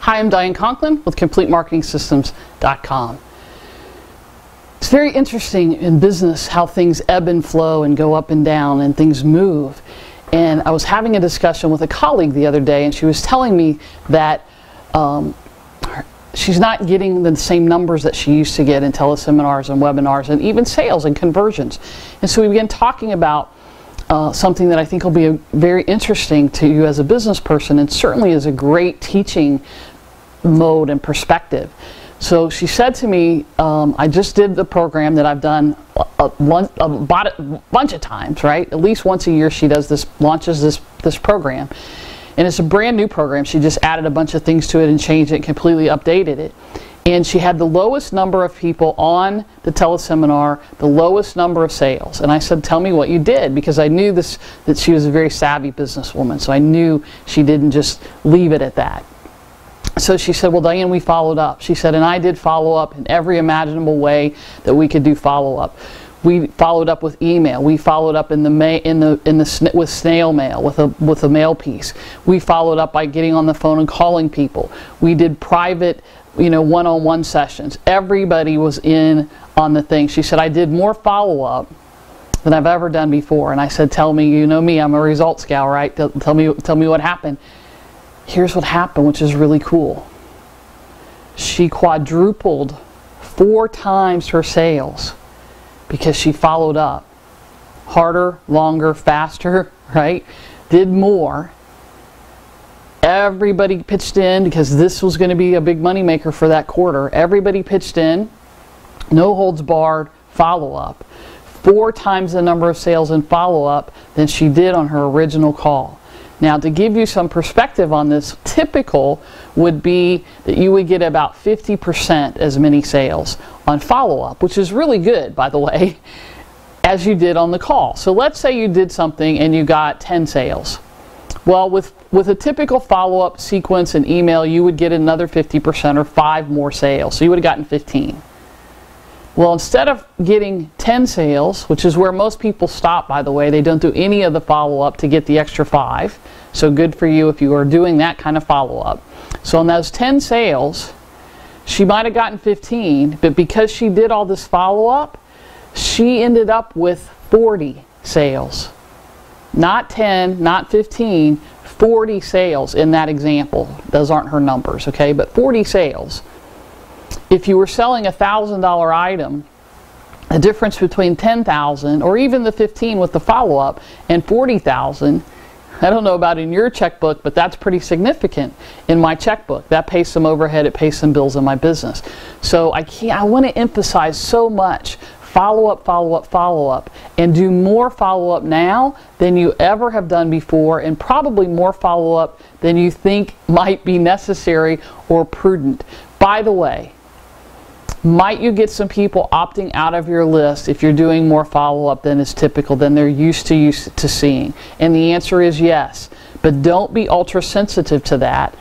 Hi, I'm Diane Conklin with CompleteMarketingSystems.com. It's very interesting in business how things ebb and flow and go up and down and things move. And I was having a discussion with a colleague the other day, and she was telling me that she's not getting the same numbers that she used to get in teleseminars and webinars and even sales and conversions. And so we began talking about something that I think will be very interesting to you as a business person, and certainly is a great teaching mode and perspective. So she said to me, I just did the program that I've done a bunch of times, right? At least once a year she does this, launches this program. And it's a brand new program. She just added a bunch of things to it and changed it, completely updated it. And she had the lowest number of people on the teleseminar, the lowest number of sales. And I said, tell me what you did, because I knew that she was a very savvy businesswoman. So I knew she didn't just leave it at that. So she said, well, Diane, we followed up. She said, and I did follow up in every imaginable way that we could do follow up. We followed up with email. We followed up with snail mail, with a mail piece. We followed up by getting on the phone and calling people. We did private, one-on-one sessions. Everybody was in on the thing. She said, I did more follow up than I've ever done before. And I said, tell me, you know me, I'm a results gal, right? Tell me what happened. Here's what happened, which is really cool. She quadrupled 4 times her sales because she followed up. Harder, longer, faster, right? Did more. Everybody pitched in because this was going to be a big money maker for that quarter. Everybody pitched in. No holds barred, follow up. 4 times the number of sales in follow up than she did on her original call. Now, to give you some perspective on this, typical would be that you would get about 50% as many sales on follow-up, which is really good, by the way, as you did on the call. So let's say you did something and you got 10 sales. Well, with a typical follow-up sequence and email, you would get another 50% or 5 more sales. So you would have gotten 15. Well, instead of getting 10 sales, which is where most people stop, by the way, they don't do any of the follow-up to get the extra 5. So good for you if you are doing that kind of follow-up. So on those 10 sales, she might have gotten 15, but because she did all this follow-up, she ended up with 40 sales. Not 10, not 15, 40 sales in that example. Those aren't her numbers, okay, but 40 sales. If you were selling a $1,000 item, the difference between 10,000 or even the 15 with the follow-up and 40,000, I don't know about in your checkbook, but that's pretty significant in my checkbook. That pays some overhead, it pays some bills in my business. So I want to emphasize so much follow up, follow up, follow up, and do more follow up now than you ever have done before, and probably more follow up than you think might be necessary or prudent. By the way, might you get some people opting out of your list if you're doing more follow-up than is typical, than they're used to seeing? And the answer is yes. But don't be ultra sensitive to that.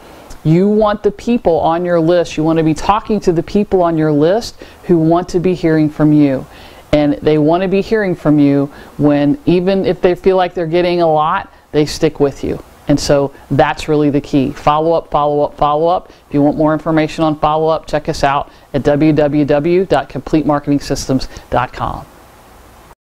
You want the people on your list, you want to be talking to the people on your list who want to be hearing from you. And they want to be hearing from you when, even if they feel like they're getting a lot, they stick with you. And so that's really the key. Follow up, follow up, follow up. If you want more information on follow up, check us out at www.CompleteMarketingSystems.com.